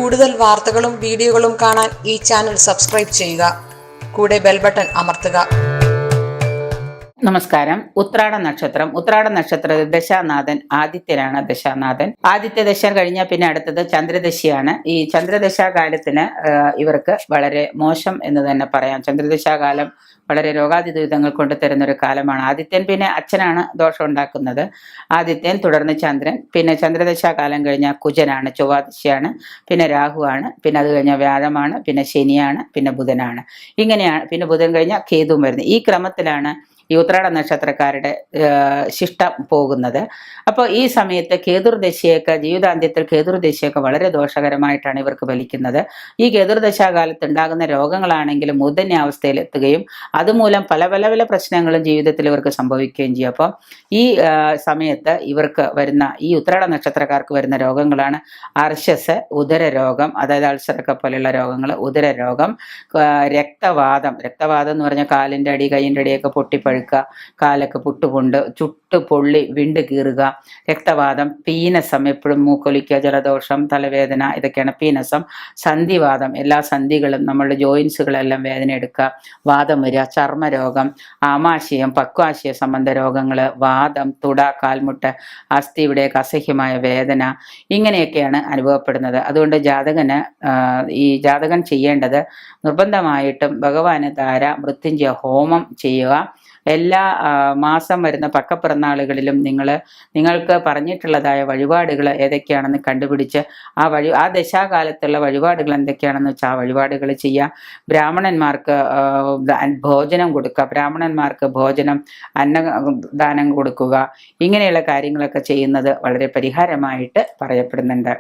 കൂടുതൽ വാർത്തകളും വീഡിയോകളും കാണാൻ ഈ ചാനൽ സബ്സ്ക്രൈബ് ചെയ്യുക. കൂടെ ബെൽ ബട്ടൺ അമർത്തുക. നമസ്കാരം. ഉത്രാട നക്ഷത്ര ദശാനാഥൻ ആദിത്യനാണ്. ആദിത്യ ദശ കഴിഞ്ഞാൽ പിന്നെ അടുത്തത് ചന്ദ്രദശയാണ്. ഈ ചന്ദ്രദശാകാലത്തിന് ഇവർക്ക് വളരെ മോശം എന്ന് തന്നെ പറയാം. ചന്ദ്രദശാകാലം വളരെ രോഗാതി ദുരിതങ്ങൾ കൊണ്ട് തരുന്നൊരു കാലമാണ്. ആദിത്യൻ പിന്നെ അച്ഛനാണ് ദോഷം ഉണ്ടാക്കുന്നത്. ആദിത്യൻ, തുടർന്ന് ചന്ദ്രൻ, പിന്നെ ചന്ദ്രദശാകാലം കഴിഞ്ഞാൽ കുജനാണ്, ചൊവ്വാദശയാണ്, പിന്നെ രാഹുവാണ്, പിന്നെ അത് കഴിഞ്ഞാൽ വ്യാഴമാണ്, പിന്നെ ശനിയാണ്, പിന്നെ ബുധനാണ്. ഇങ്ങനെയാണ്. പിന്നെ ബുധൻ കഴിഞ്ഞാൽ കേതുവും വരുന്നത്. ഈ ക്രമത്തിലാണ് ഈ ഉത്രാട നക്ഷത്രക്കാരുടെ ശിഷ്ടം പോകുന്നത്. അപ്പോൾ ഈ സമയത്ത് കേതുർദശയൊക്കെ, ജീവിതാന്ത്യത്തിൽ കേതുർദശയൊക്കെ വളരെ ദോഷകരമായിട്ടാണ് ഇവർക്ക് ഫലിക്കുന്നത്. ഈ കേതുർദശാകാലത്ത് ഉണ്ടാകുന്ന രോഗങ്ങളാണെങ്കിലും മൂർധന്യ അവസ്ഥയിലെത്തുകയും അതുമൂലം പല പല പല പ്രശ്നങ്ങളും ജീവിതത്തിൽ ഇവർക്ക് സംഭവിക്കുകയും ചെയ്യും. അപ്പം ഈ സമയത്ത് ഇവർക്ക് വരുന്ന, ഈ ഉത്രാട നക്ഷത്രക്കാർക്ക് വരുന്ന രോഗങ്ങളാണ് അർശസ്, ഉദരരോഗം, അതായത് അൾസറൊക്കെ പോലെയുള്ള രോഗങ്ങൾ, ഉദരരോഗം, രക്തവാദം എന്ന് പറഞ്ഞാൽ കാലിൻ്റെ അടി, കൈയിൻ്റെ അടിയൊക്കെ പൊട്ടിപ്പഴുക്കുക, കാലൊക്കെ പുട്ടുകൊണ്ട് ചുട്ട് പൊള്ളി വിണ്ട് കീറുക, രക്തവാദം, പീനസം, എപ്പോഴും മൂക്കൊലിക്കുക, ജലദോഷം, തലവേദന, ഇതൊക്കെയാണ് പീനസം. സന്ധിവാദം, എല്ലാ സന്ധികളും നമ്മളുടെ ജോയിൻസുകളെല്ലാം വേദന എടുക്കുക, വാദം വരിക, ചർമ്മരോഗം, ആമാശയം, പക്വാശയ സംബന്ധ രോഗങ്ങൾ, വാദം, തുട, കാൽമുട്ട്, അസ്ഥി, ഇവിടെയൊക്കെ അസഹ്യമായ വേദന, ഇങ്ങനെയൊക്കെയാണ് അനുഭവപ്പെടുന്നത്. അതുകൊണ്ട് ഈ ജാതകൻ ചെയ്യേണ്ടത് നിർബന്ധമായിട്ടും ഭഗവാന് ധാര മൃത്യുഞ്ജയ ഹോമം ചെയ്യുക. എല്ലാ മാസം വരുന്ന പക്കപ്പിറന്നാളുകളിലും നിങ്ങൾക്ക് പറഞ്ഞിട്ടുള്ളതായ വഴിപാടുകൾ ഏതൊക്കെയാണെന്ന് കണ്ടുപിടിച്ച് ആ ദശാകാലത്തുള്ള വഴിപാടുകൾ എന്തൊക്കെയാണെന്ന് വെച്ചാൽ ആ വഴിപാടുകൾ ചെയ്യുക. ബ്രാഹ്മണന്മാർക്ക് ഭോജനം കൊടുക്കുക, ബ്രാഹ്മണന്മാർക്ക് ഭോജനം, അന്നദാനം കൊടുക്കുക. ഇങ്ങനെയുള്ള കാര്യങ്ങളൊക്കെ ചെയ്യുന്നത് വളരെ പരിഹാരമായിട്ട് പറയപ്പെടുന്നുണ്ട്.